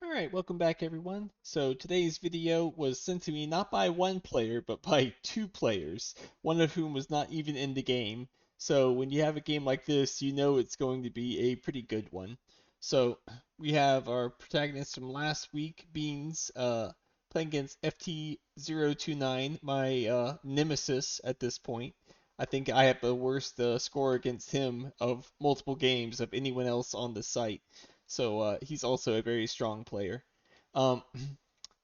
Alright, welcome back everyone. So today's video was sent to me not by one player, but by two players, one of whom was not even in the game. So when you have a game like this, you know it's going to be a pretty good one. So we have our protagonist from last week, Beans, playing against FT029, my nemesis at this point. I think I have the worst score against him of multiple games of anyone else on the site. So he's also a very strong player. Um,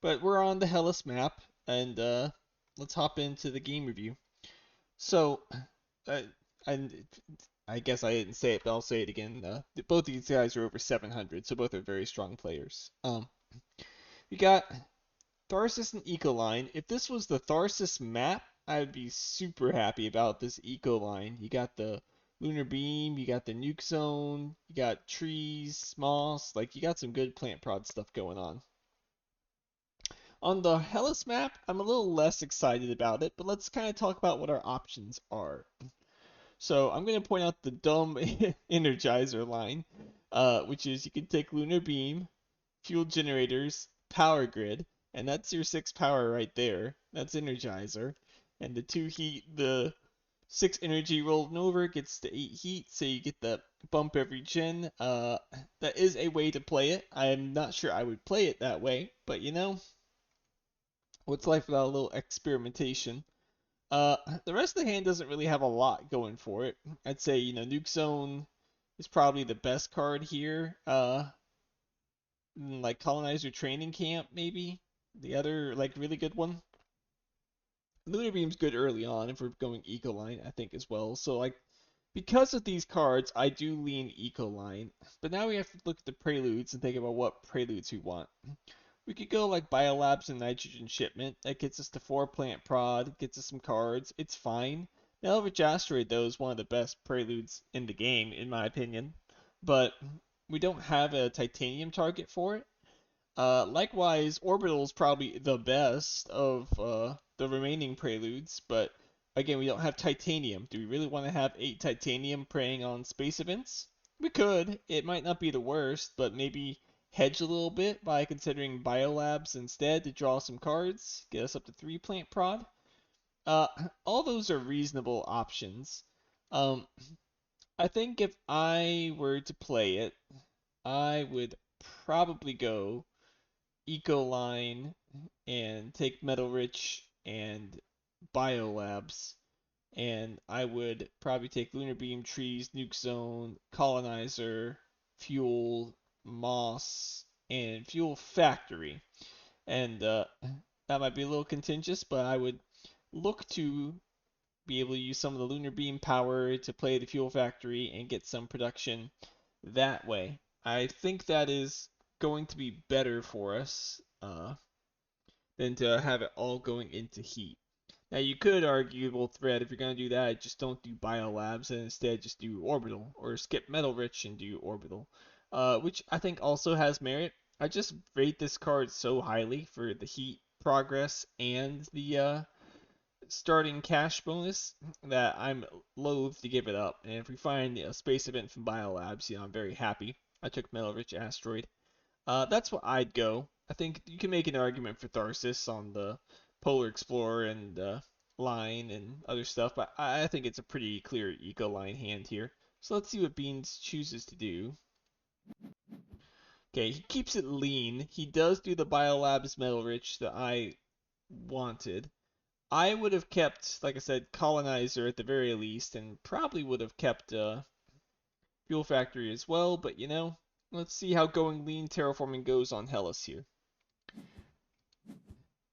but we're on the Hellas map, and let's hop into the game review. So, uh, and I guess I didn't say it, but I'll say it again. Both these guys are over 700, so both are very strong players. We got Tharsis and Ecoline. If this was the Tharsis map, I would be super happy about this Ecoline. You got the Lunar Beam, you got the Nuke Zone, you got trees, moss, like you got some good plant prod stuff going on. On the Hellas map, I'm a little less excited about it, but let's kind of talk about what our options are. So I'm going to point out the dumb Energizer line, which is you can take Lunar Beam, fuel generators, power grid, and that's your 6 power right there. That's Energizer. And the 2 heat, the 6 energy rolled over gets the 8 heat, so you get the bump every gen. That is a way to play it. I'm not sure I would play it that way, but you know, what's life without a little experimentation? The rest of the hand doesn't really have a lot going for it. I'd say, you know, Nuke Zone is probably the best card here. Like Colonizer Training Camp, maybe. The other, like, really good one. Lunar Beam's good early on if we're going Ecoline, I think, as well. So, like, because of these cards, I do lean Ecoline. But now we have to look at the preludes and think about what preludes we want. We could go like Biolabs and Nitrogen Shipment. That gets us to 4 plant prod, gets us some cards. It's fine. Eldritch Asteroid, though, is one of the best preludes in the game, in my opinion. But we don't have a titanium target for it. Likewise, Orbital is probably the best of the remaining preludes, but again, we don't have titanium. Do we really want to have 8 titanium preying on space events? We could. It might not be the worst, but maybe hedge a little bit by considering Biolabs instead to draw some cards, get us up to 3 plant prod. Uh, all those are reasonable options. Um, I think if I were to play it, I would probably go Ecoline and take Metal Rich and Biolabs. And I would probably take Lunar Beam, Trees, Nuke Zone, Colonizer, Fuel, Moss, and Fuel Factory. And that might be a little contentious, but I would look to be able to use some of the Lunar Beam power to play the Fuel Factory and get some production that way. I think that is going to be better for us than to have it all going into heat. Now you could argue, well, Thread, if you're going to do that, just don't do Biolabs and instead just do Orbital, or skip Metal Rich and do Orbital, which I think also has merit. I just rate this card so highly for the heat progress and the starting cash bonus that I'm loath to give it up. And if we find a space event from Biolabs, you know, I'm very happy. I took Metal Rich Asteroid. That's what I'd go. I think you can make an argument for Tharsis on the Polar Explorer and line and other stuff, but I think it's a pretty clear eco line hand here. So let's see what Beans chooses to do. Okay, he keeps it lean. He does do the Biolabs Metal Rich that I wanted. I would have kept, like I said, Colonizer at the very least, and probably would have kept Fuel Factory as well, but you know, let's see how going lean terraforming goes on Hellas here.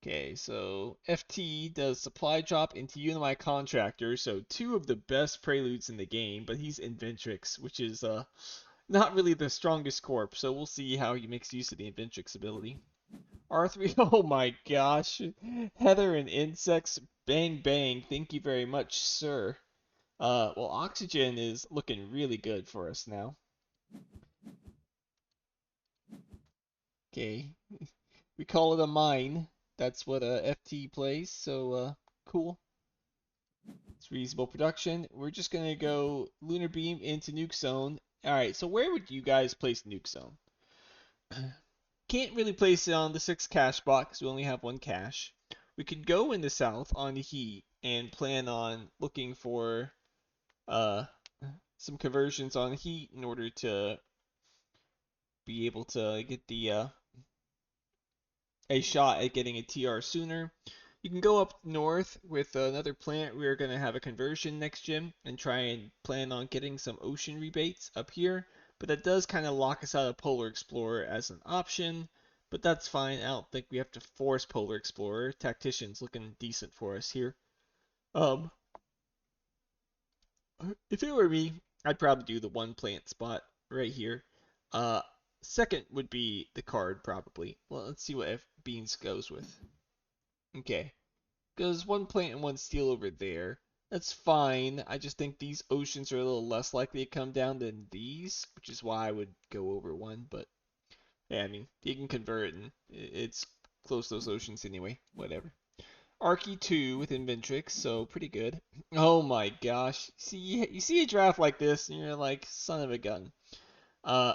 Okay, so FT does supply drop into Unimi Contractor, so 2 of the best preludes in the game, but he's Inventrix, which is not really the strongest corp, so we'll see how he makes use of the Inventrix ability. R3, oh my gosh. Heather and insects, bang bang, thank you very much, sir. Well, oxygen is looking really good for us now. Okay, we call it a mine. That's what FT plays, so cool. It's reasonable production. We're just gonna go Lunar Beam into Nuke Zone. Alright, so where would you guys place Nuke Zone? can't really place it on the 6 cache spot because we only have 1 cache. We could go in the south on heat and plan on looking for uh, some conversions on heat in order to be able to get a shot at getting a TR sooner. You can go up north with another plant. We're going to have a conversion next gen and try and plan on getting some ocean rebates up here. But that does kind of lock us out of Polar Explorer as an option. But that's fine. I don't think we have to force Polar Explorer. Tactician's looking decent for us here. Um, if it were me, I'd probably do the one plant spot right here. Uh, Second would be the card probably. Well, let's see what F Beans goes with. Okay, goes one plant and one steel over there. That's fine. I just think these oceans are a little less likely to come down than these, which is why I would go over one. But yeah, I mean, you can convert it and it's close to those oceans anyway. Whatever. Arky 2 with Inventrix, so pretty good. Oh my gosh. See, you see a draft like this and you're like, son of a gun. Uh,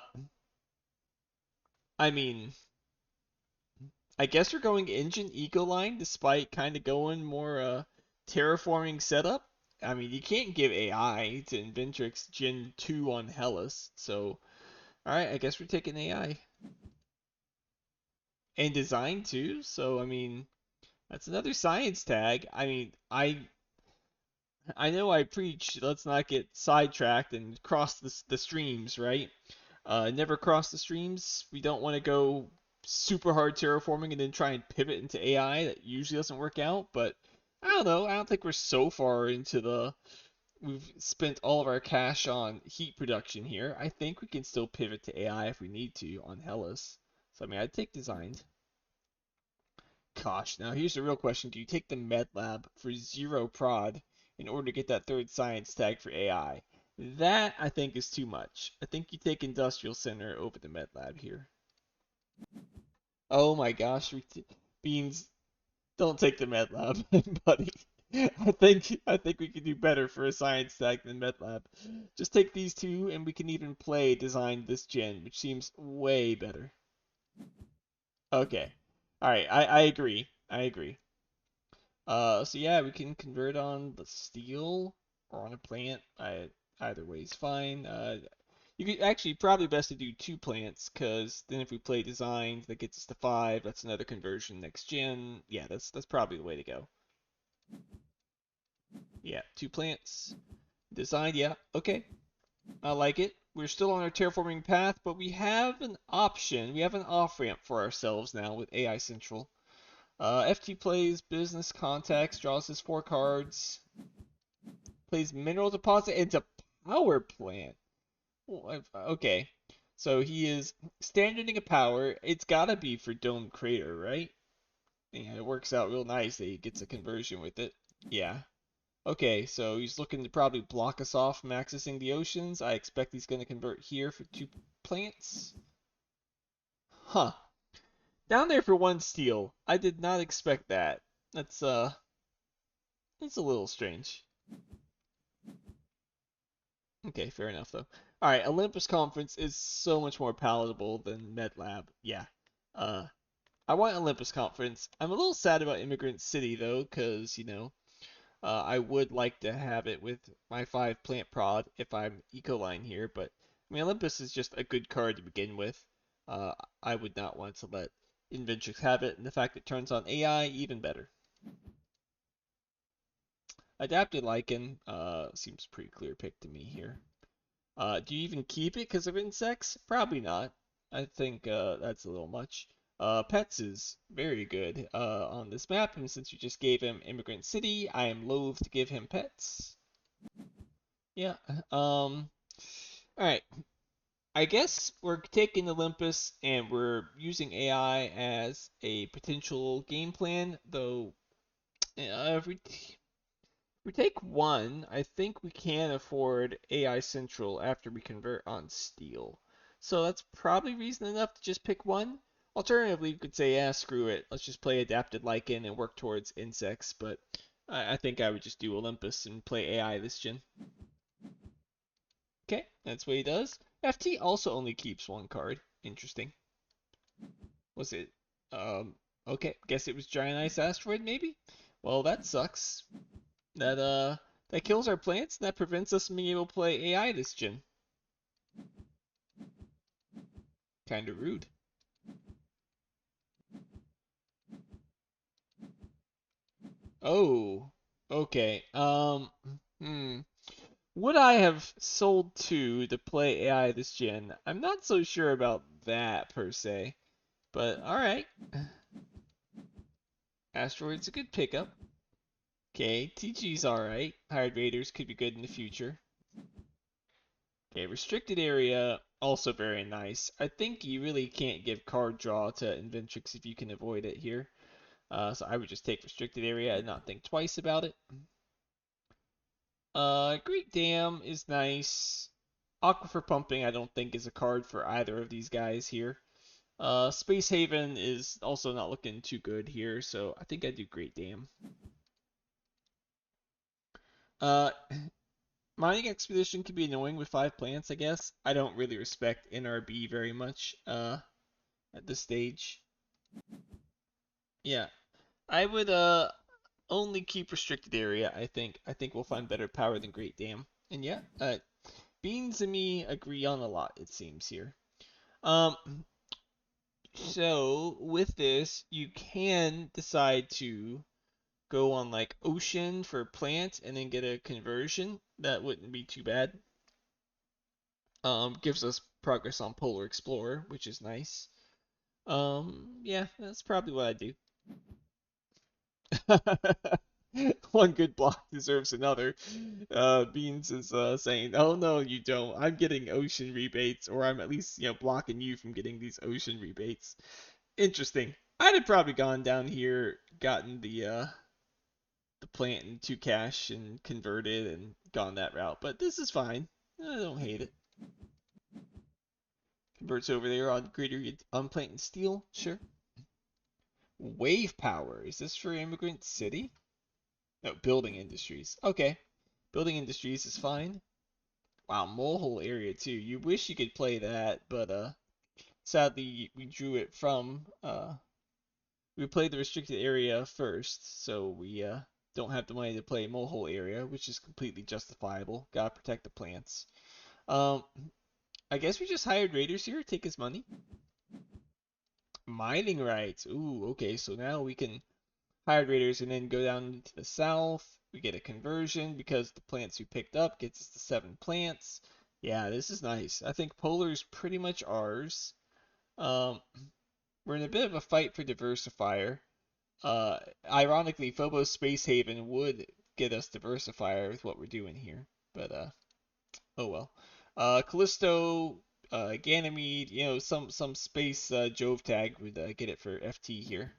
I mean, I guess we're going engine eco-line despite kind of going more terraforming setup. I mean, you can't give AI to Inventrix Gen 2 on Hellas, so alright, I guess we're taking AI. And design too, so I mean, that's another science tag. I mean, I know I preach let's not get sidetracked and cross the streams, right? Never cross the streams. We don't want to go super hard terraforming and then try and pivot into AI. That usually doesn't work out, but I don't know. I don't think we're so far into the. We've spent all of our cash on heat production here. I think we can still pivot to AI if we need to on Hellas. So I mean, I'd take designed. Gosh, now here's the real question. Do you take the med lab for 0 prod in order to get that third science tag for AI? That I think is too much. I think you take industrial center over the med lab here. Oh my gosh, Beans, don't take the med lab, buddy. I think we can do better for a science tag than med lab. Just take these two and we can even play design this gen, which seems way better. Okay. Alright, I agree. I agree. So yeah, we can convert on the steel or on a plant. Either way is fine. You could actually probably best to do 2 plants, cause then if we play design, that gets us to 5. That's another conversion next gen. Yeah, that's probably the way to go. Yeah, 2 plants. Design, yeah, okay. I like it. We're still on our terraforming path, but we have an option. We have an off ramp for ourselves now with AI Central. FT plays business contacts, draws his 4 cards, plays mineral deposit into power plant. Okay, so he is standarding a power. It's gotta be for Dome Crater, right? Yeah, it works out real nice that he gets a conversion with it. Yeah. Okay, so he's looking to probably block us off from accessing the oceans. I expect he's gonna convert here for 2 plants. Huh. Down there for 1 steel. I did not expect that. That's a little strange. Okay, fair enough though. All right, Olympus Conference is so much more palatable than MedLab. Yeah. Uh, I want Olympus Conference. I'm a little sad about Immigrant City though, because I would like to have it with my 5 plant prod if I'm Ecoline here, but I mean Olympus is just a good card to begin with. Uh, I would not want to let Inventrix have it, and the fact it turns on AI even better. Adapted Lichen seems pretty clear pick to me here. Do you even keep it because of insects? Probably not. I think that's a little much. Pets is very good on this map, and since you just gave him Immigrant City, I am loath to give him pets. Yeah. All right. I guess we're taking Olympus and we're using AI as a potential game plan, though. If we take one, I think we can afford AI Central after we convert on Steel. So that's probably reason enough to just pick one. Alternatively, you could say, yeah, screw it. Let's just play Adapted Lichen and work towards insects. But I think I would just do Olympus and play AI this gen. Okay, that's what he does. FT also only keeps 1 card. Interesting. Was it? Okay, guess it was giant ice asteroid maybe. Well, that sucks. That kills our plants and that prevents us from being able to play AI this gen. Kind of rude. Oh, okay. Hmm. Would I have sold two to play AI this gen? I'm not so sure about that per se, but all right. Asteroid's a good pickup. Okay, TG's all right. Hired Raiders could be good in the future. Okay, restricted area also very nice. I think you really can't give card draw to Inventrix if you can avoid it here. So I would just take restricted area and not think twice about it. Great Dam is nice. Aquifer Pumping I don't think is a card for either of these guys here. Space Haven is also not looking too good here, so I think I do Great Dam. Uh, Mining Expedition can be annoying with 5 plants, I guess. I don't really respect NRB very much at this stage. Yeah, I would only keep restricted area, I think. I think we'll find better power than Great Dam. And yeah, Beans and me agree on a lot, it seems here. Um, so with this, you can decide to go on like Ocean for plant and then get a conversion. That wouldn't be too bad. Gives us progress on Polar Explorer, which is nice. Yeah, that's probably what I do. One good block deserves another. Beans is saying, "Oh no, you don't. I'm getting ocean rebates, or I'm at least blocking you from getting these ocean rebates." Interesting. I'd have probably gone down here, gotten the plant into cash and converted and gone that route, but this is fine. I don't hate it. Converts over there on greater on plant and steel, sure. Wave power. Is this for Immigrant City? No, building industries. Okay. Building industries is fine. Wow, molehole area too. You wish you could play that, but sadly we drew it from we played the restricted area first, so we don't have the money to play molehole area, which is completely justifiable. Gotta protect the plants. Um, I guess we just hired raiders here, take his money. Mining rights. Ooh, okay, so now we can hire raiders and then go down to the south. We get a conversion because the plants we picked up gets us to 7 plants. Yeah, this is nice. I think Polar's pretty much ours. Um, we're in a bit of a fight for diversifier. Ironically, Phobos Space Haven would get us diversifier with what we're doing here, but oh well. Callisto, Ganymede, some space Jove tag would get it for FT here.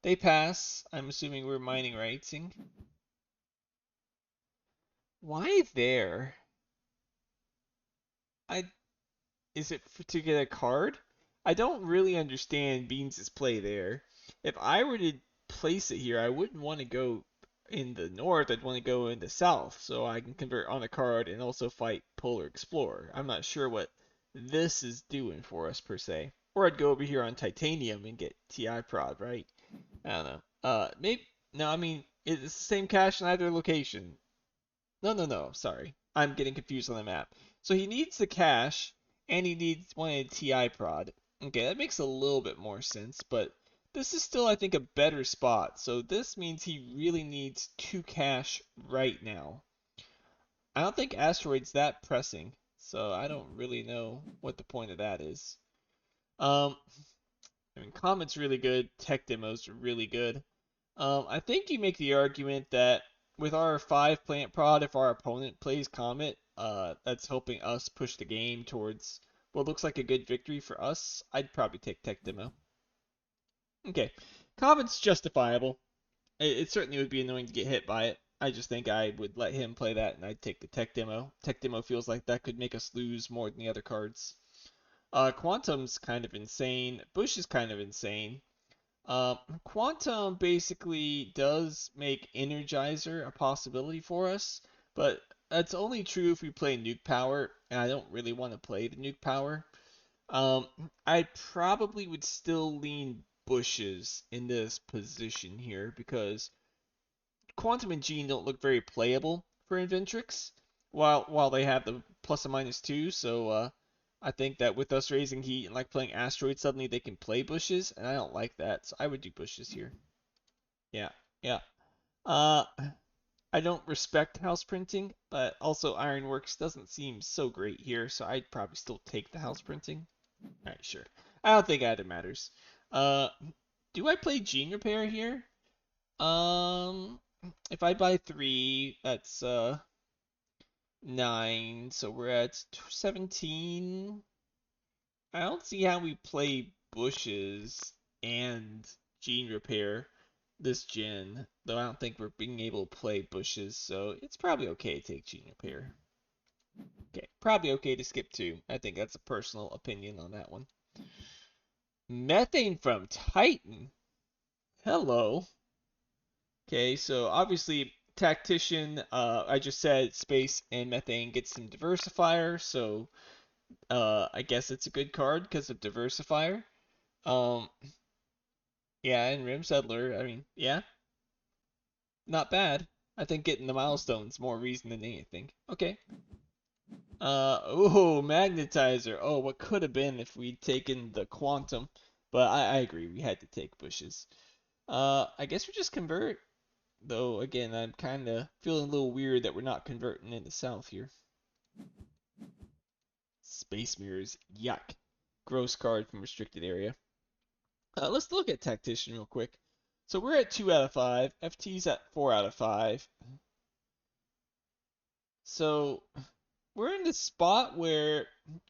They pass. I'm assuming we're mining rightsing. Why there? I Is it to get a card? I don't really understand Beans' play there. If I were to place it here, I wouldn't want to go in the north. I'd want to go in the south so I can convert on a card and also fight Polar Explorer. I'm not sure what this is doing for us per se. Or I'd go over here on Titanium and get TI Prod, right? I don't know. Maybe no. I mean, it's the same cache in either location. No, no, no. Sorry. I'm getting confused on the map. So he needs the cache, and he needs one TI prod. Okay, that makes a little bit more sense, but this is still, I think, a better spot. So this means he really needs 2 cache right now. I don't think Asteroid's that pressing, so I don't really know what the point of that is. Um, I mean, Comet's really good. Tech Demo's really good. I think you make the argument that with our 5 plant prod, if our opponent plays Comet, that's helping us push the game towards what looks like a good victory for us. I'd probably take Tech Demo. Okay, Comet's justifiable. It certainly would be annoying to get hit by it. I just think I would let him play that and I'd take the Tech Demo. Tech Demo feels like that could make us lose more than the other cards. Quantum's kind of insane. Bush is kind of insane. Quantum basically does make Energizer a possibility for us, but that's only true if we play Nuke Power, and I don't really want to play the Nuke Power. Um, I probably would still lean bushes in this position here because Quantum and Gene don't look very playable for Inventrix, while they have the plus and minus two. So I think that with us raising heat and like playing asteroid, suddenly they can play bushes, and I don't like that. So I would do bushes here. Yeah, yeah. Uh, I don't respect house printing, but also Ironworks doesn't seem so great here, so I'd probably still take the house printing. All right, sure. I don't think either matters. Uh, do I play Gene Repair here? Um, if I buy three, that's 9, so we're at 17. I don't see how we play bushes and Gene Repair this gen, though I don't think we're being able to play bushes, so it's probably okay to take Gene Repair. Okay, probably okay to skip 2. I think that's a personal opinion on that one. Methane from Titan. Hello. Okay, so obviously Tactician, I just said space and methane gets some diversifier, so I guess it's a good card because of diversifier. Um, yeah, and Rim Settler, I mean, yeah, not bad. I think getting the milestones more reason than anything. Okay. Oh, Magnetizer. Oh, what could have been if we'd taken the Quantum, but I agree, we had to take bushes. I guess we just convert. Though, again, I'm kind of feeling a little weird that we're not converting into south here. Space Mirrors. Yuck. Gross card from restricted area. Let's look at Tactician real quick. So we're at 2 out of 5. FT's at 4 out of 5. So we're in this spot where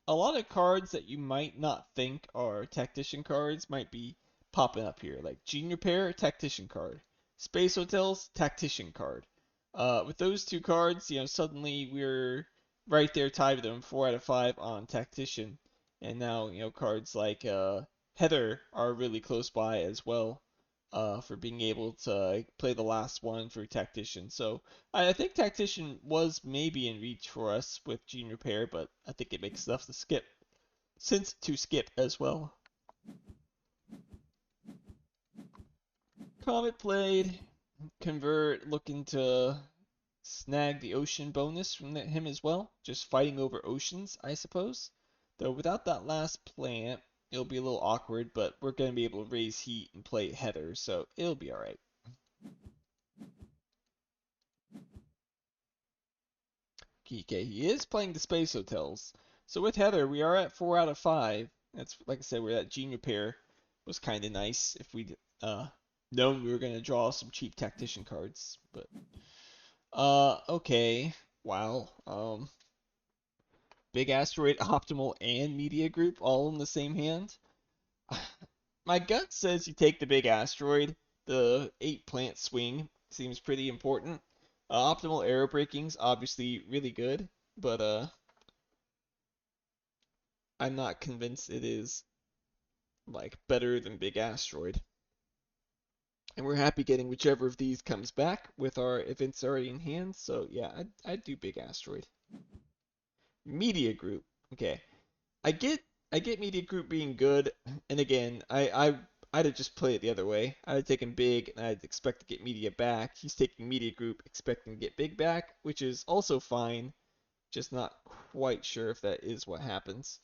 a lot of cards that you might not think are tactician cards might be popping up here, like Gene Repair, tactician card, Space Hotels, tactician card. With those two cards, suddenly we're right there tied with them, 4 out of 5 on tactician, and now cards like Heather are really close by as well, for being able to play the last one for tactician. So I think Tactician was maybe in reach for us with Gene Repair, but I think it makes enough to skip. Since to skip as well. Comet played. Convert looking to snag the ocean bonus from him as well. Just fighting over oceans, I suppose. Though without that last plant, it'll be a little awkward, but we're going to be able to raise heat and play Heather, so it'll be alright. Okay, he is playing the Space Hotels. So with Heather, we are at 4 out of 5. That's, like I said, we're at Gene Repair. Was kind of nice if we'd known we were going to draw some cheap tactician cards. But, okay. Wow. Big Asteroid, Optimal, and Media Group all in the same hand. My gut says you take the Big Asteroid. The 8 plant swing seems pretty important. Optimal Arrow Breaking's obviously really good, but I'm not convinced it is like better than Big Asteroid. And we're happy getting whichever of these comes back with our events already in hand. So yeah, I'd do Big Asteroid. Media Group. Okay. I get I get Media Group being good, and again, I'd have just played it the other way. I'd have taken Big and I'd expect to get Media back. He's taking Media Group expecting to get Big back, which is also fine. Just not quite sure if that is what happens.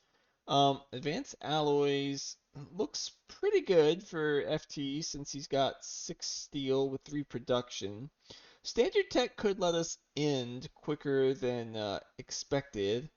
Advanced Alloys looks pretty good for FT since he's got 6 steel with 3 production. Standard Tech could let us end quicker than expected.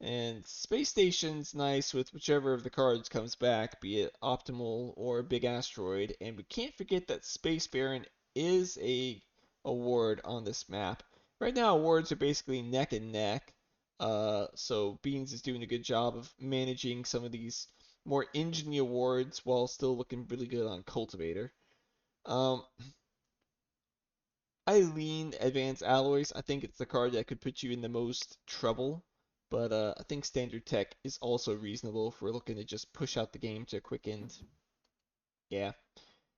And Space Station's nice with whichever of the cards comes back, be it Optimal or Big Asteroid. And we can't forget that Space Baron is a award on this map. Right now, awards are basically neck and neck. So Beans is doing a good job of managing some of these more engine awards while still looking really good on Cultivator. Um, I lean Advanced Alloys. I think it's the card that could put you in the most trouble. But I think Standard Tech is also reasonable if we're looking to just push out the game to a quick end. Yeah,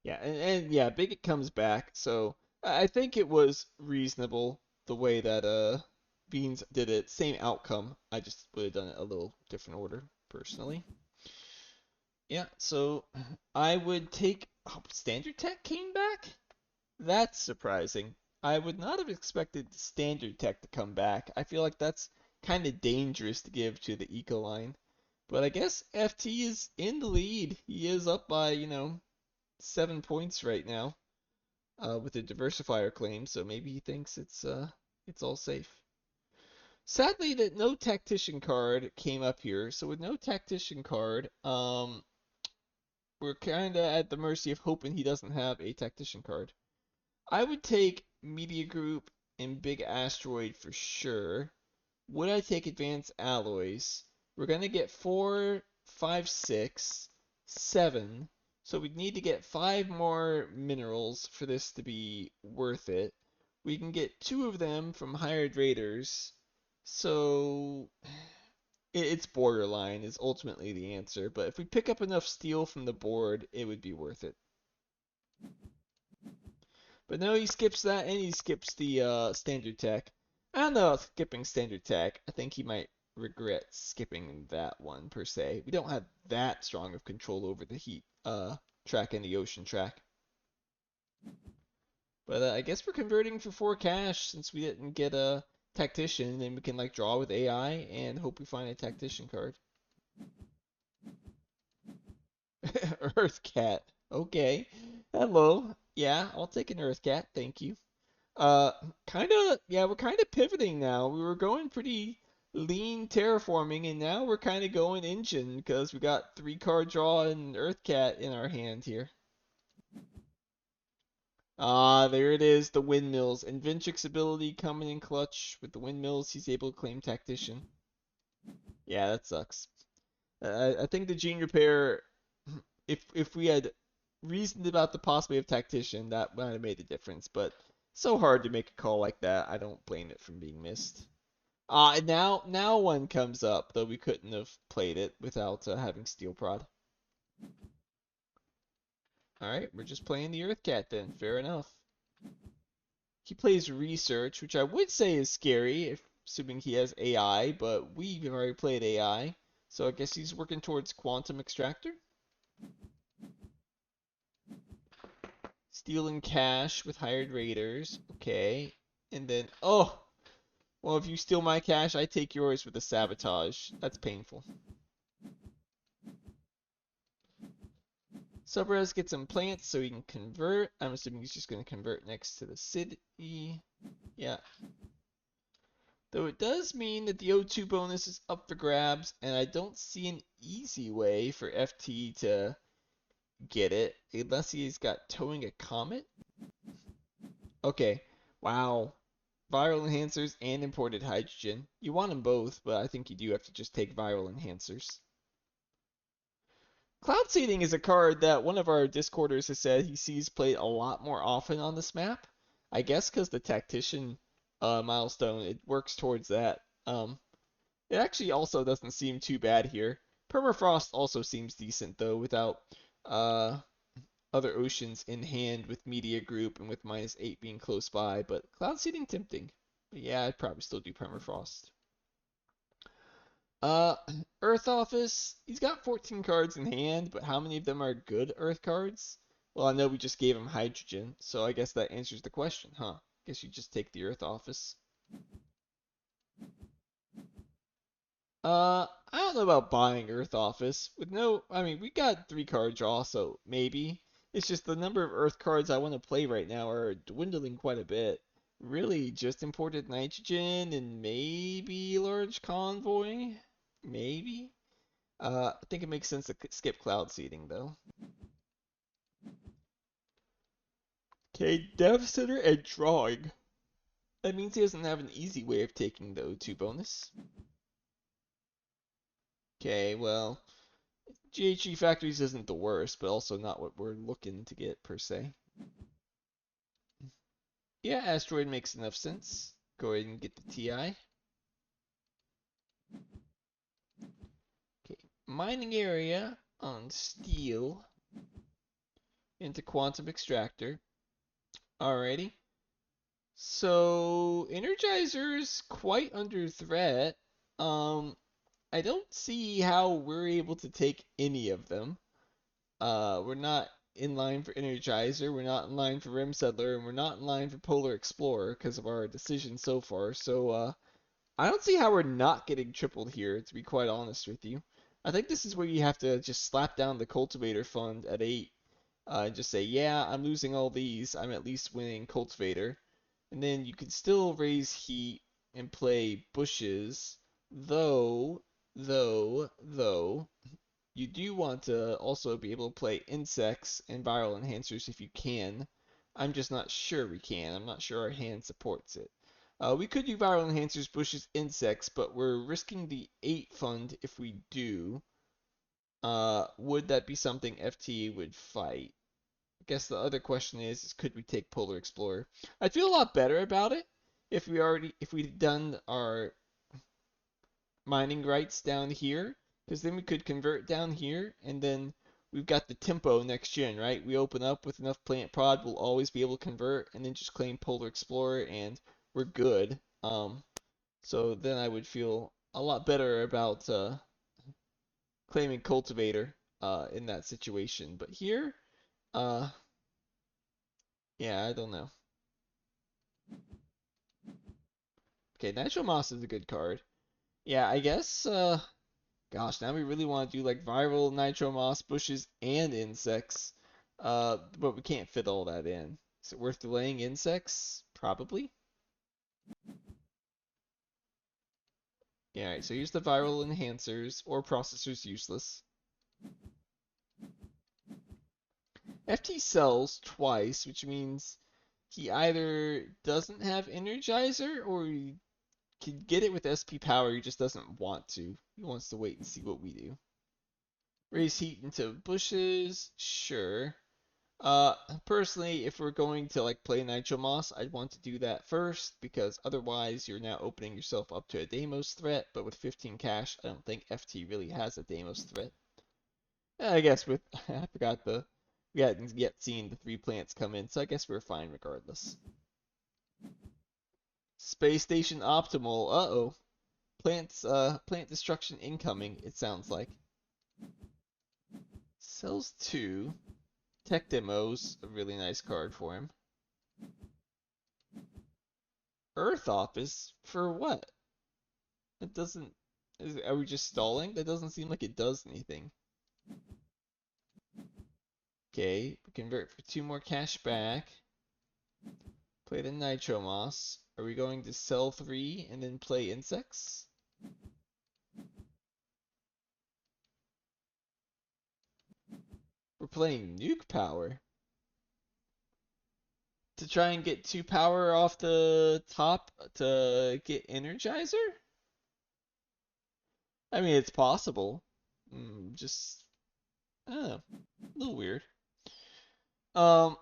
yeah, and yeah, Bigot comes back, so I think it was reasonable the way that Beans did it. Same outcome. I just would have done it a little different order, personally. Yeah, so I would take. Oh, Standard Tech came back? That's surprising. I would not have expected Standard Tech to come back. I feel like that's kind of dangerous to give to the Eco line. But I guess FT is in the lead. He is up by, 7 points right now, with a diversifier claim, so maybe he thinks it's all safe. Sadly, that no tactician card came up here. So with no tactician card, we're kind of at the mercy of hoping he doesn't have a tactician card. I would take Media Group and Big Asteroid for sure. Would I take Advanced Alloys? We're gonna get 4, 5, 6, 7. So we need to get 5 more minerals for this to be worth it. We can get 2 of them from Hired Raiders. So it's borderline is ultimately the answer, but if we pick up enough steel from the board, it would be worth it. But no, he skips that and he skips the standard tech. I don't know about skipping standard tech. I think he might regret skipping that one per se. We don't have that strong of control over the heat track and the ocean track. But I guess we're converting for 4 cash since we didn't get a tactician, and we can like draw with AI and hope we find a tactician card. Earth Cat. Okay. Hello. Yeah, I'll take an Earth Cat. Thank you. Uh, yeah, we're kind of pivoting now. We were going pretty lean terraforming, and now we're kind of going engine because we got 3 card draw and Earth Cat in our hand here. Ah, there it is, the windmills. And Vintrix's ability coming in clutch with the windmills. He's able to claim Tactician. Yeah, that sucks. I think the Gene Repair, if we had reasoned about the possibility of Tactician, that might have made a difference. But so hard to make a call like that. I don't blame it from being missed. And now one comes up, though we couldn't have played it without having Steel Prod. Alright, we're just playing the Earth Cat then. Fair enough. He plays Research, which I would say is scary, assuming he has AI, but we've already played AI. So I guess he's working towards Quantum Extractor. Stealing cash with Hired Raiders. Okay. And then, oh! Well, if you steal my cash, I take yours with a Sabotage. That's painful. Subrez gets some plants so he can convert. I'm assuming he's just going to convert next to the city. Yeah. Though it does mean that the O2 bonus is up for grabs, and I don't see an easy way for FT to get it, unless he's got towing a comet. Okay. Wow. Viral enhancers and imported hydrogen. You want them both, but I think you do have to just take viral enhancers. Cloud Seeding is a card that one of our Discorders has said he sees played a lot more often on this map. I guess because the Tactician milestone, it works towards that. It actually also doesn't seem too bad here. Permafrost also seems decent though, without uh, other oceans in hand with Media Group and with -8 being close by. But Cloud Seeding tempting. But yeah, I'd probably still do Permafrost. Uh, Earth Office, he's got 14 cards in hand, but how many of them are good Earth cards? Well, I know we just gave him Hydrogen, so I guess that answers the question, huh? Guess you just take the Earth Office. I don't know about buying Earth Office. With no, I mean, we got 3 card draw, so maybe. It's just the number of Earth cards I want to play right now are dwindling quite a bit. Really, just imported nitrogen and maybe large convoy? Maybe? I think it makes sense to skip cloud seeding though. Okay, dev center and drawing. That means he doesn't have an easy way of taking the O2 bonus. Okay, well, GHG factories isn't the worst, but also not what we're looking to get per se. Yeah, asteroid makes enough sense. Go ahead and get the TI. Okay, mining area on steel into quantum extractor. Alrighty. So Energizer's quite under threat. I don't see how we're able to take any of them. We're not in line for Energizer, we're not in line for Rim Settler, and we're not in line for Polar Explorer because of our decision so far. So I don't see how we're not getting tripled here, to be quite honest with you. I think this is where you have to just slap down the Cultivator Fund at 8. And just say, yeah, I'm losing all these. I'm at least winning Cultivator. And then you can still raise heat and play bushes. Though, you do want to also be able to play insects and viral enhancers if you can. I'm just not sure we can. I'm not sure our hand supports it. We could do viral enhancers, bushes, insects, but we're risking the 8 fund if we do. Would that be something FT would fight? I guess the other question is could we take Polar Explorer? I'd feel a lot better about it if we'd done our mining rights down here, because then we could convert down here, and then we've got the tempo next gen, right? We open up with enough plant prod, we'll always be able to convert, and then just claim Polar Explorer, and we're good. So then I would feel a lot better about claiming Cultivator in that situation. But here, uh, yeah, I don't know. Okay, Nitro Moss is a good card. Yeah, I guess, gosh, now we really want to do like viral Nitro Moss bushes and insects. But we can't fit all that in. Is it worth delaying insects? Probably. Yeah, alright, so here's the viral enhancers or processors useless. FT sells twice, which means he either doesn't have Energizer or he can get it with SP power, he just doesn't want to. He wants to wait and see what we do. Raise heat into bushes, sure. Personally, if we're going to like play Nitro Moss, I'd want to do that first because otherwise you're now opening yourself up to a Deimos threat. But with 15 cash, I don't think FT really has a Deimos threat. I guess with I forgot we hadn't yet seen the 3 plants come in, so I guess we're fine regardless. Space Station Optimal. Uh-oh. Plant destruction incoming, it sounds like. Sells 2. Tech Demo's a really nice card for him. Earth Office? For what? It doesn't... Are we just stalling? That doesn't seem like it does anything. Okay, we convert for 2 more cash back. Play the Nitro Moss. Are we going to sell 3 and then play insects? We're playing Nuke Power. To try and get 2 power off the top to get Energizer? I mean, it's possible. Just, I don't know, a little weird. Um,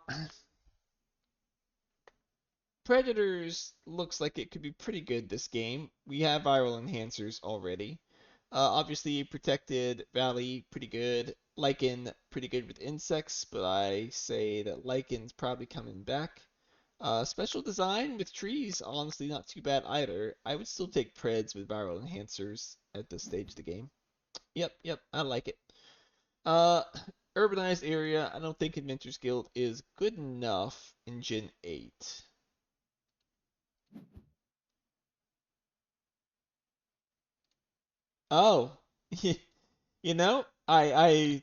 Predators looks like it could be pretty good this game. We have viral enhancers already. Obviously, Protected Valley, pretty good. Lichen, pretty good with insects, but I say that Lichen's probably coming back. Special design with trees, honestly not too bad either. I would still take Preds with viral enhancers at this stage of the game. Yep, I like it. Uh, Urbanized area, I don't think Inventor's Guild is good enough in Gen 8. Oh, you know, I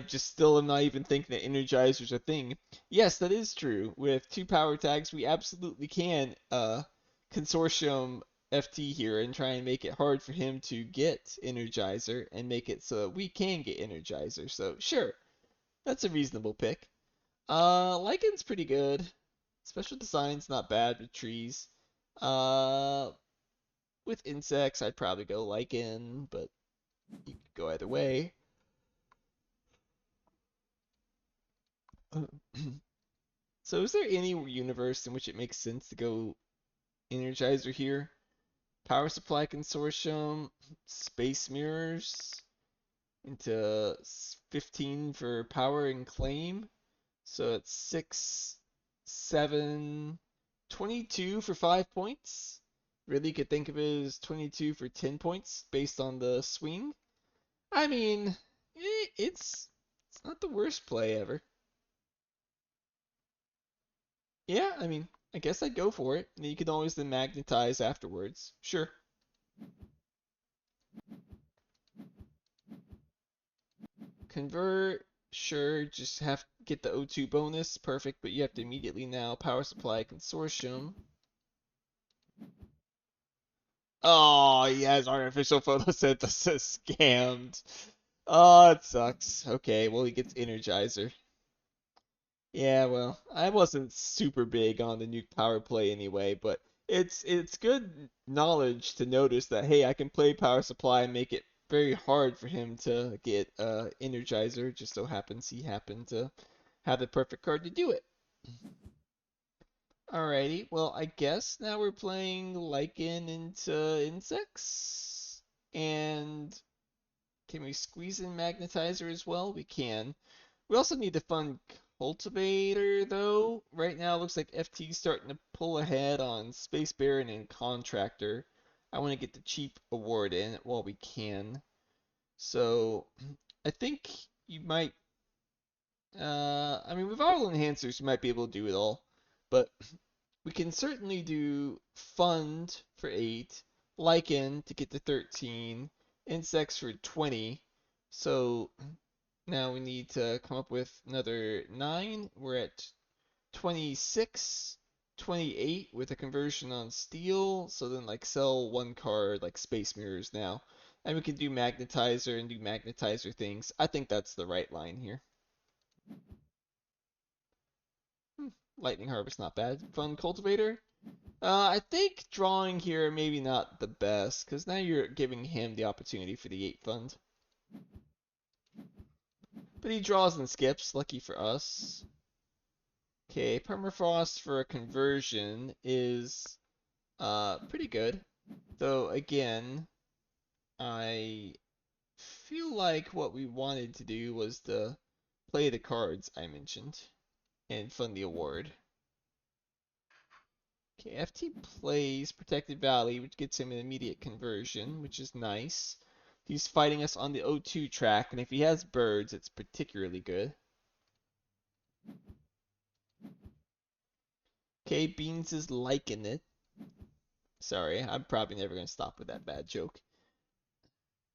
just still am not even thinking that Energizer's a thing. Yes, that is true. With 2 power tags, we absolutely can consortium FT here and try and make it hard for him to get Energizer and make it so we can get Energizer. So sure, that's a reasonable pick. Lycan's pretty good. Special design's not bad with trees. Uh, with insects, I'd probably go Lycan, but you could go either way. So is there any universe in which it makes sense to go Energizer here? Power Supply Consortium, Space Mirrors, into 15 for power and claim. So it's 6, 7, 22 for 5 points. Really could think of it as 22 for 10 points based on the swing. I mean, it's not the worst play ever. Yeah, I mean, I guess I'd go for it. You can always then magnetize afterwards. Sure. Convert, sure, just have to get the O2 bonus, perfect, but you have to immediately now power supply consortium. Oh, yes, artificial photosynthesis scammed. Oh, it sucks. Okay, well, he gets Energizer. Yeah, well, I wasn't super big on the nuke power play anyway, but it's good knowledge to notice that hey, I can play power supply and make it very hard for him to get Energizer. Just so happens he happened to have the perfect card to do it. Alrighty, well, I guess now we're playing Lichen into Insects. And can we squeeze in Magnetizer as well? We can. We also need to fund Cultivator, though. Right now, it looks like FT's starting to pull ahead on Space Baron and Contractor. I want to get the cheap award in while we can. So, I think you might. I mean, with Viral Enhancers, you might be able to do it all. But we can certainly do Fund for 8, Lichen to get to 13, Insects for 20. So, now we need to come up with another 9. We're at 26, 28 with a conversion on steel. So then like sell one card like Space Mirrors now. And we can do Magnetizer and do Magnetizer things. I think that's the right line here. Lightning Harvest, not bad. Fun Cultivator. I think drawing here maybe not the best, because now you're giving him the opportunity for the 8 fund. But he draws and skips, lucky for us. Okay, Permafrost for a conversion is pretty good. Though again, I feel like what we wanted to do was to play the cards I mentioned and fund the award. Okay, FT plays Protected Valley, which gets him an immediate conversion, which is nice. He's fighting us on the O2 track, and if he has birds, it's particularly good. Okay, Beans is liking it. Sorry, I'm probably never going to stop with that bad joke.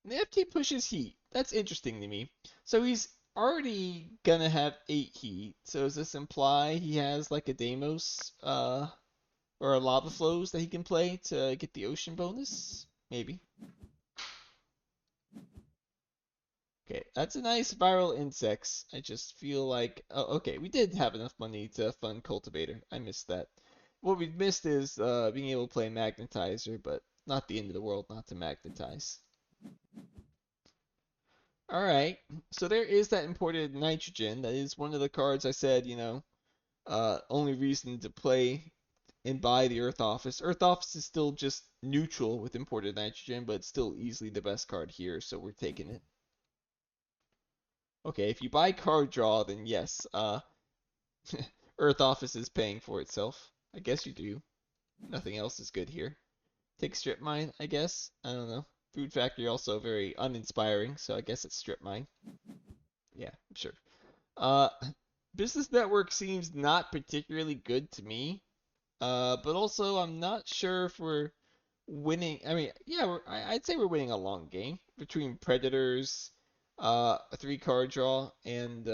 And FT pushes heat. That's interesting to me. So he's already gonna have 8 heat. So does this imply he has like a Deimos or a Lava Flows that he can play to get the ocean bonus? Maybe. Okay, that's a nice viral insects. I just feel like oh, okay, we did have enough money to fund Cultivator. I missed that. What we missed is being able to play Magnetizer, but not the end of the world not to magnetize. Alright, so there is that imported nitrogen. That is one of the cards I said, only reason to play and buy the Earth Office. Earth Office is still just neutral with imported nitrogen, but it's still easily the best card here, so we're taking it. Okay, if you buy card draw, then yes, Earth Office is paying for itself. I guess you do. Nothing else is good here. Take Strip Mine, I guess. I don't know. Food Factory also very uninspiring, so I guess it's Strip Mine. Yeah, sure. Uh, Business Network seems not particularly good to me. But also I'm not sure if we're winning. I mean, yeah, I'd say we're winning a long game between Predators, a 3 card draw, and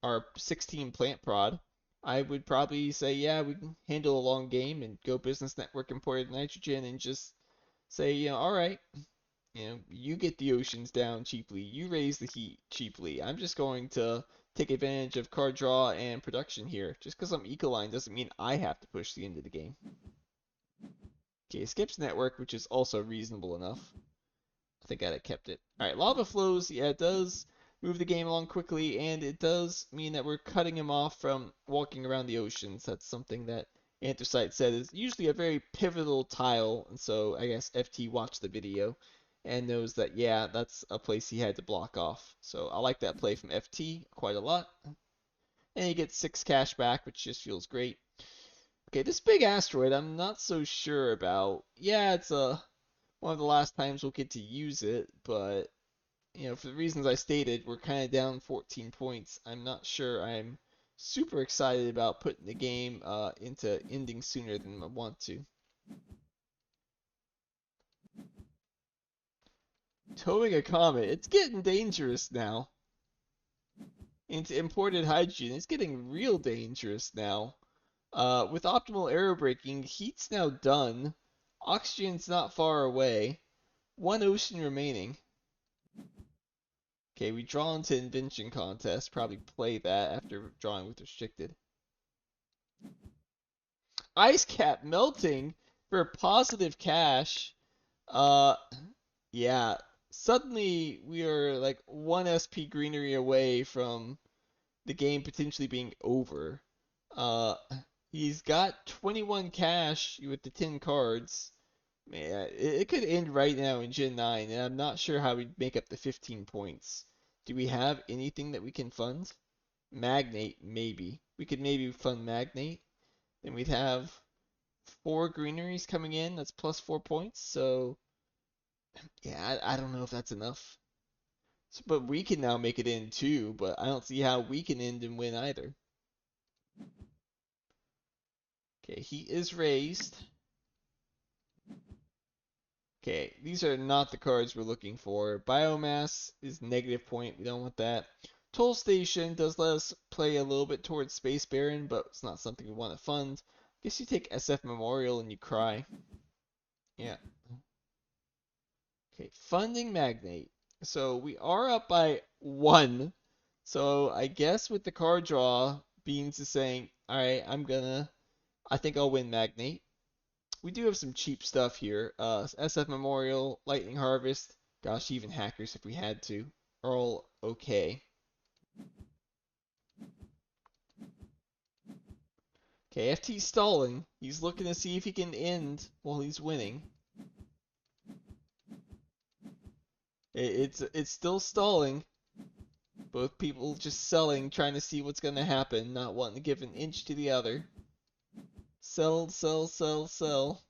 our 16 plant prod. I would probably say, yeah, we can handle a long game and go Business Network imported nitrogen and just say, all right, you get the oceans down cheaply, you raise the heat cheaply. I'm just going to take advantage of card draw and production here. Just because I'm Ecoline doesn't mean I have to push the end of the game. Okay, skips network, which is also reasonable enough. I think I'd have kept it. Alright, lava flows, yeah, it does move the game along quickly, and it does mean that we're cutting him off from walking around the oceans. That's something that Anthracite said is usually a very pivotal tile, and so I guess FT watched the video and knows that, yeah, that's a place he had to block off. So I like that play from FT quite a lot. And he gets 6 cash back, which just feels great. Okay, this big asteroid, I'm not so sure about. Yeah, it's one of the last times we'll get to use it, but for the reasons I stated, we're kind of down 14 points. I'm not sure I'm super excited about putting the game into ending sooner than I want to. Towing a comet, it's getting dangerous now. Into imported hydrogen, it's getting real dangerous now. With optimal aerobraking, heat's now done. Oxygen's not far away. One ocean remaining. Okay, we draw into invention contest. Probably play that after drawing with restricted. Ice cap melting for positive cash. Uh, yeah. Suddenly we are like 1 SP greenery away from the game potentially being over. Uh, he's got 21 cash with the 10 cards. Man, it could end right now in Gen 9, and I'm not sure how we'd make up the 15 points. Do we have anything that we can fund? Magnate, maybe. We could maybe fund Magnate. Then we'd have 4 greeneries coming in. That's plus 4 points. So, yeah, I don't know if that's enough. So, but we can now make it in too, but I don't see how we can end and win either. Okay, he is raised. Okay, these are not the cards we're looking for. Biomass is negative point. We don't want that. Toll Station does let us play a little bit towards Space Baron, but it's not something we want to fund. Guess you take SF Memorial and you cry. Yeah. Okay, funding Magnate. So we are up by 1. So I guess with the card draw, Beans is saying, alright, I think I'll win Magnate. We do have some cheap stuff here. SF Memorial, Lightning Harvest, gosh, even Hackers if we had to, are all okay. Okay, FT's stalling. He's looking to see if he can end while he's winning. It's still stalling. Both people just selling, trying to see what's going to happen, not wanting to give an inch to the other. Sell, sell, sell, sell.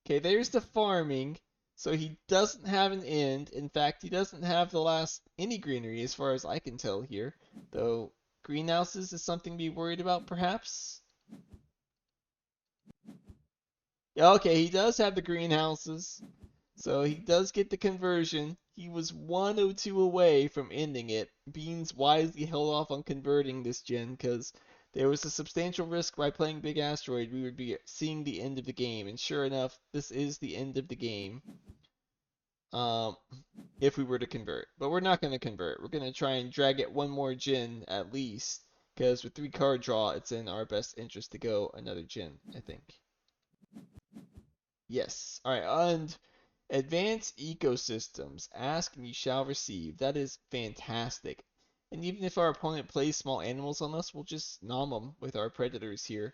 Okay, there's the farming. So he doesn't have an end. In fact, he doesn't have the last any greenery as far as I can tell here. Though greenhouses is something to be worried about, perhaps. Yeah, okay, he does have the greenhouses. So he does get the conversion. He was 102 away from ending it. Beans wisely held off on converting this gen because there was a substantial risk by playing Big Asteroid we would be seeing the end of the game. And sure enough, this is the end of the game. If we were to convert. But we're not going to convert. We're going to try and drag it one more gen at least. Because with 3 card draw, it's in our best interest to go another gen, I think. Yes. Alright, and advanced ecosystems. Ask and you shall receive. That is fantastic. And even if our opponent plays small animals on us, we'll just nom them with our predators here.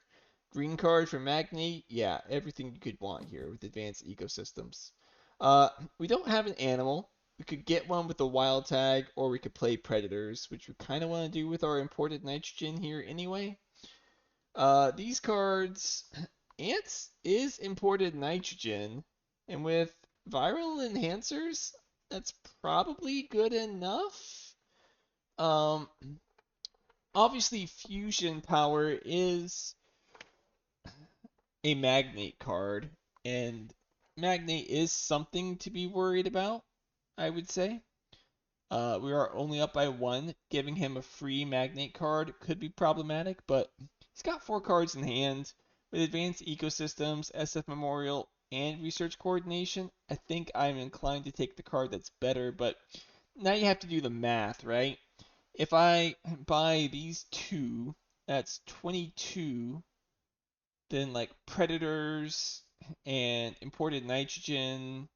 Green card for Magnate. Yeah, everything you could want here with advanced ecosystems. We don't have an animal. We could get one with a wild tag, or we could play predators, which we kind of want to do with our imported nitrogen here anyway. These cards, Ants is imported nitrogen, and with viral enhancers, that's probably good enough. Obviously, fusion power is a magnate card, and magnate is something to be worried about, I would say. We are only up by 1. Giving him a free magnate card could be problematic, but he's got 4 cards in hand. With advanced ecosystems, SF Memorial, and research coordination, I think I'm inclined to take the card that's better, but now you have to do the math, right? If I buy these 2, that's 22. Then like predators and imported nitrogen,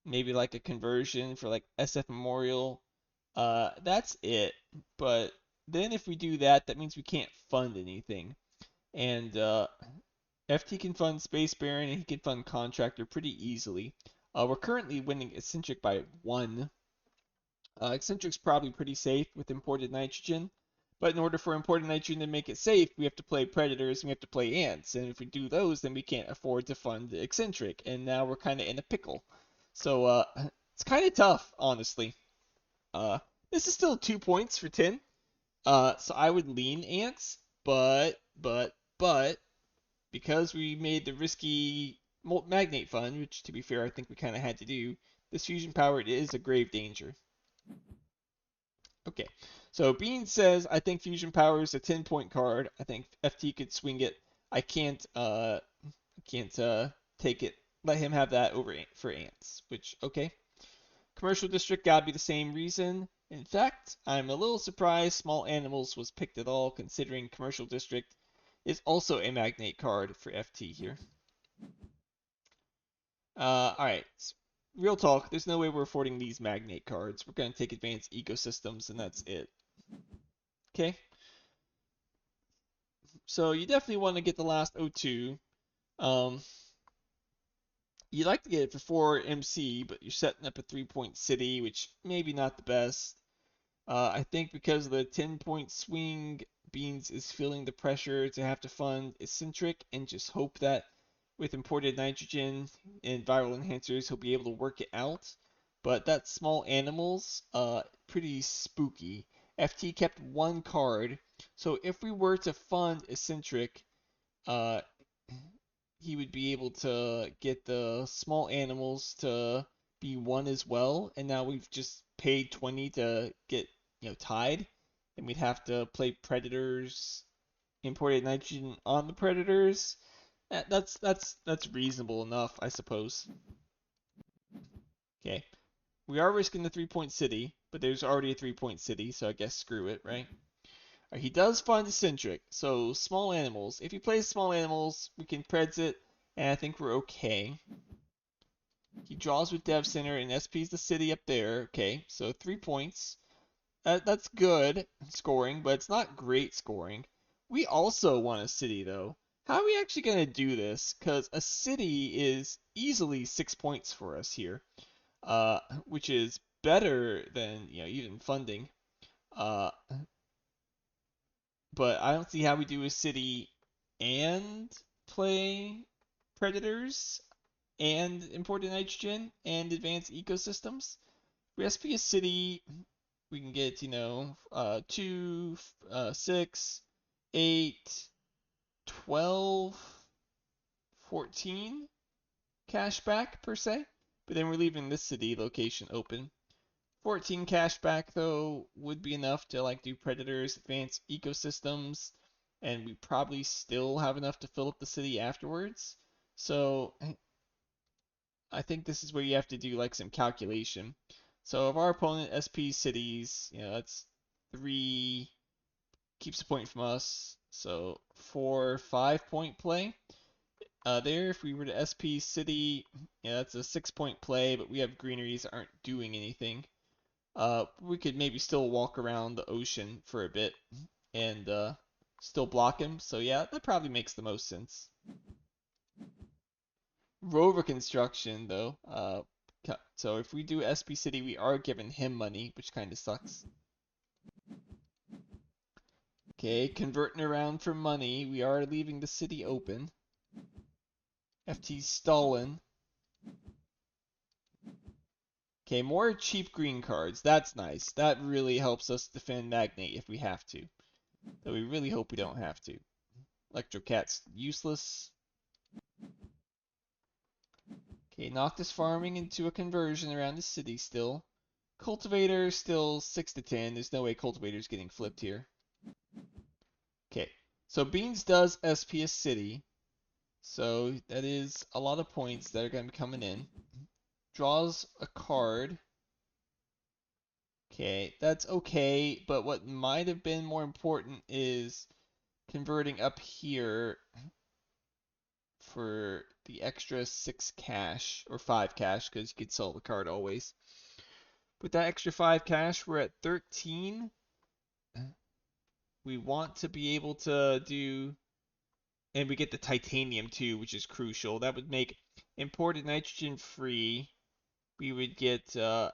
maybe like a conversion for like SF Memorial. That's it. But then if we do that, that means we can't fund anything. And FT can fund Space Baron and he can fund Contractor pretty easily. We're currently winning Eccentric by 1. Eccentric's probably pretty safe with imported nitrogen. But in order for imported nitrogen to make it safe, we have to play predators and we have to play ants. And if we do those, then we can't afford to fund eccentric. And now we're kind of in a pickle. So it's kind of tough, honestly. This is still 2 points for tin. So I would lean ants, but because we made the risky magnate fund, which to be fair I think we kind of had to do, this fusion power is a grave danger. Okay, so Bean says I think fusion power is a 10-point card. I think FT could swing it. I can't take it. Let him have that over for ants. Which okay. Commercial district gotta be the same reason. In fact, I'm a little surprised small animals was picked at all, considering commercial district is also a magnate card for FT here. Alright. Real talk, there's no way we're affording these magnate cards. We're gonna take advanced ecosystems and that's it. Okay? So you definitely want to get the last O2. Um, you'd like to get it for 4 MC, but you're setting up a 3-point city, which maybe not the best. I think because of the 10-point swing, Beans is feeling the pressure to have to fund eccentric and just hope that with imported nitrogen and viral enhancers, he'll be able to work it out. But that small animals, pretty spooky. FT kept 1 card, so if we were to fund eccentric, uh, he would be able to get the small animals to be 1 as well, and now we've just paid 20 to get tied, and we'd have to play predators, imported nitrogen on the predators. That's reasonable enough, I suppose. Okay, we are risking the 3-point city, but there's already a 3-point city, so I guess screw it, right? He does find eccentric, so small animals. If he plays small animals, we can preds it, and I think we're okay. He draws with Dev Center and SP's the city up there. Okay, so 3 points. That's good scoring, but it's not great scoring. We also want a city, though. How are we actually going to do this? Because a city is easily 6 points for us here, which is better than even funding. Uh, but I don't see how we do a city and play predators and imported nitrogen and advanced ecosystems. Recipe a city, we can get 2, 6, 8, 12, 14 cashback per se. But then we're leaving this city location open. 14 cashback though would be enough to do predators, advanced ecosystems, and we probably still have enough to fill up the city afterwards. So I think this is where you have to do some calculation. So if our opponent SP cities, that's 3, keeps a point from us. So 4, 5-point play. There, if we were to SP city, that's a 6-point play, but we have greeneries that aren't doing anything. We could maybe still walk around the ocean for a bit and still block him. So yeah, that probably makes the most sense. Rover construction though. So if we do SP City, we are giving him money, which kind of sucks. Okay, converting around for money. We are leaving the city open. FT's stalling. Okay, more cheap green cards. That's nice. That really helps us defend Magnate if we have to. Though we really hope we don't have to. Electrocat's useless. Okay, Noctis farming into a conversion around the city still. Cultivator still 6 to 10. There's no way Cultivator's getting flipped here. Okay, so Beans does SP a city. So that is a lot of points that are going to be coming in. Draws a card. Okay, that's okay, but what might have been more important is converting up here for the extra 6 cash, or 5 cash, because you could sell the card always. With that extra 5 cash, we're at 13. We want to be able to do, and we get the titanium too, which is crucial. That would make imported nitrogen free. We would get the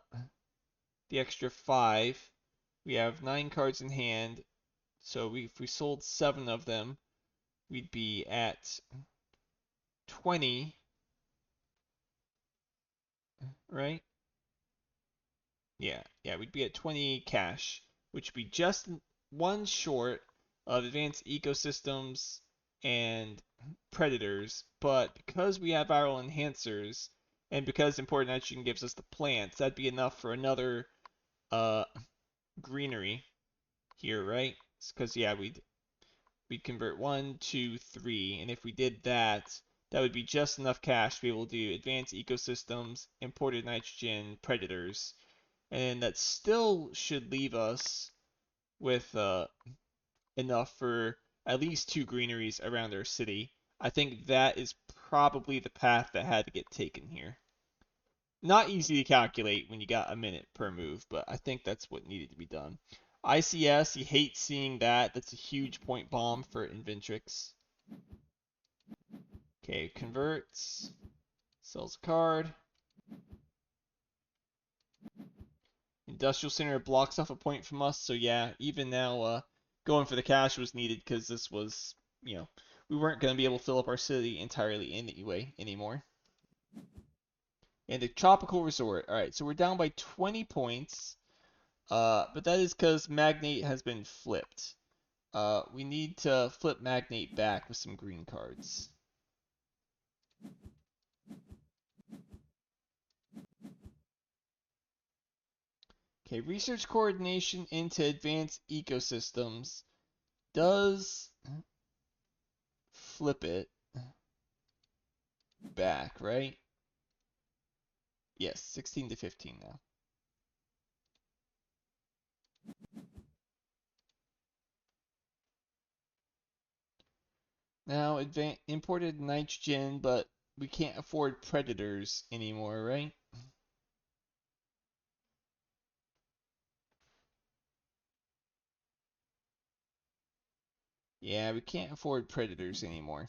extra 5. We have 9 cards in hand, so if we sold 7 of them, we'd be at 20, right? Yeah, we'd be at 20 cash, which would be just one short of advanced ecosystems and predators. But because we have viral enhancers, and because important nitrogen gives us the plants, that'd be enough for another uh greenery here, right? Because yeah, we'd convert 1, 2, 3, and if we did that, that would be just enough cash to be able to do advanced ecosystems, imported nitrogen, predators, and that still should leave us with enough for at least 2 greeneries around our city. I think that is probably the path that had to get taken here. Not easy to calculate when you got a minute per move, but I think that's what needed to be done. ICS, you hate seeing that. That's a huge point bomb for Inventrix. Okay, converts, sells a card. Industrial Center blocks off a point from us, so yeah, even now, going for the cash was needed because this was, we weren't going to be able to fill up our city entirely anyway anymore. And the Tropical Resort. Alright, so we're down by 20 points, but that is because Magnate has been flipped. We need to flip Magnate back with some green cards. Okay, research coordination into advanced ecosystems does flip it back, right? Yes, 16 to 15 now. Now, imported nitrogen, but we can't afford predators anymore, right? Yeah, we can't afford predators anymore.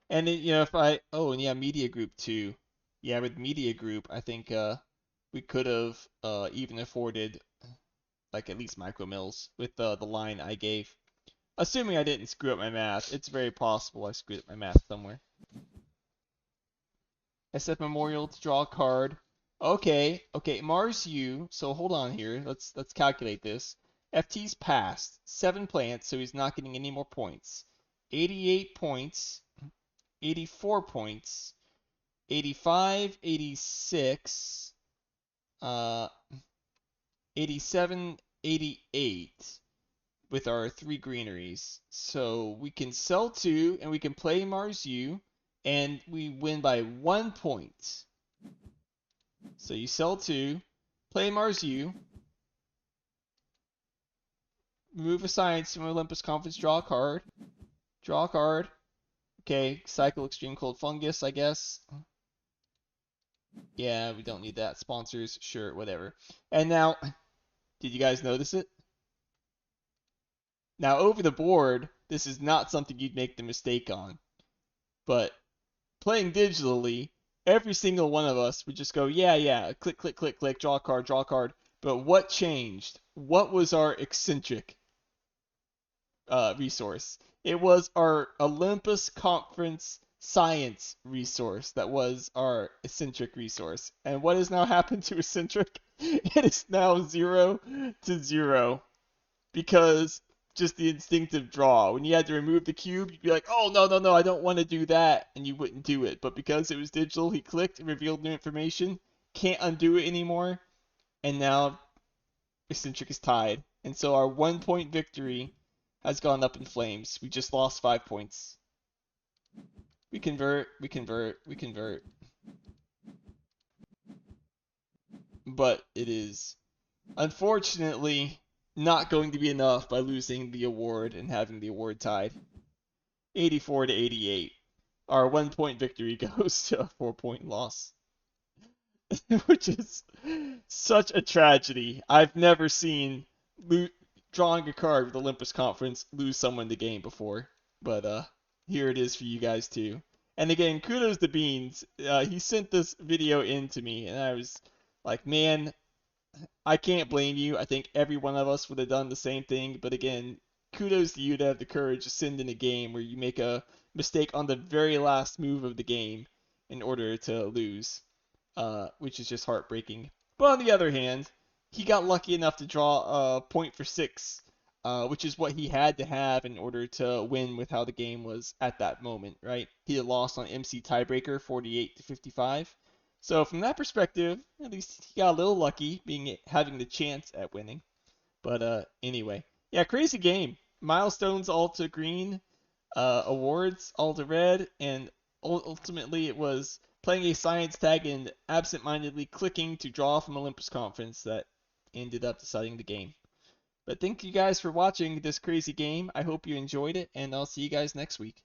And it, if and yeah, Media Group too. Yeah, with Media Group, I think we could have even afforded like at least micro mills with the line I gave. Assuming I didn't screw up my math, it's very possible I screwed up my math somewhere. SF Memorial to draw a card. Okay, Mars U. So hold on here. Let's calculate this. FT's passed 7 plants, so he's not getting any more points. 88 points, 84 points, 85, 86, 87, 88 with our 3 greeneries. So we can sell 2 and we can play Mars U and we win by 1 point. So you sell 2, play Mars U, remove a science from Olympus Conference, draw a card. Draw a card. Okay, cycle extreme cold fungus, I guess. Yeah, we don't need that. Sponsors, sure, whatever. And now, did you guys notice it? Now, over the board, this is not something you'd make the mistake on. But playing digitally, every single one of us would just go, yeah, click, click, click, click, draw a card, draw a card. But what changed? What was our eccentric resource? It was our Olympus Conference science resource that was our eccentric resource. And what has now happened to eccentric? It is now 0 to 0 because just the instinctive draw. When you had to remove the cube, you'd be like, oh, no, I don't want to do that. And you wouldn't do it. But because it was digital, he clicked and revealed new information. Can't undo it anymore. And now eccentric is tied. And so our 1 point victory has gone up in flames. We just lost 5 points. We convert. But it is unfortunately not going to be enough by losing the award and having the award tied. 84 to 88. Our 1 point victory goes to a 4 point loss. Which is such a tragedy. I've never seen drawing a card with Olympus Conference lose someone the game before. But here it is for you guys too. And again, kudos to Beans. He sent this video in to me, and I was like, man, I can't blame you. I think every one of us would have done the same thing. But again, kudos to you to have the courage to send in a game where you make a mistake on the very last move of the game in order to lose. which is just heartbreaking. But on the other hand, he got lucky enough to draw a point for 6, which is what he had to have in order to win with how the game was at that moment, right? He had lost on MC tiebreaker 48 to 55. So from that perspective, at least he got a little lucky being having the chance at winning. But anyway, yeah, crazy game. Milestones all to green, awards all to red, and ultimately it was playing a science tag and absentmindedly clicking to draw from Olympus Conference that ended up deciding the game. But thank you guys for watching this crazy game. I hope you enjoyed it, and I'll see you guys next week.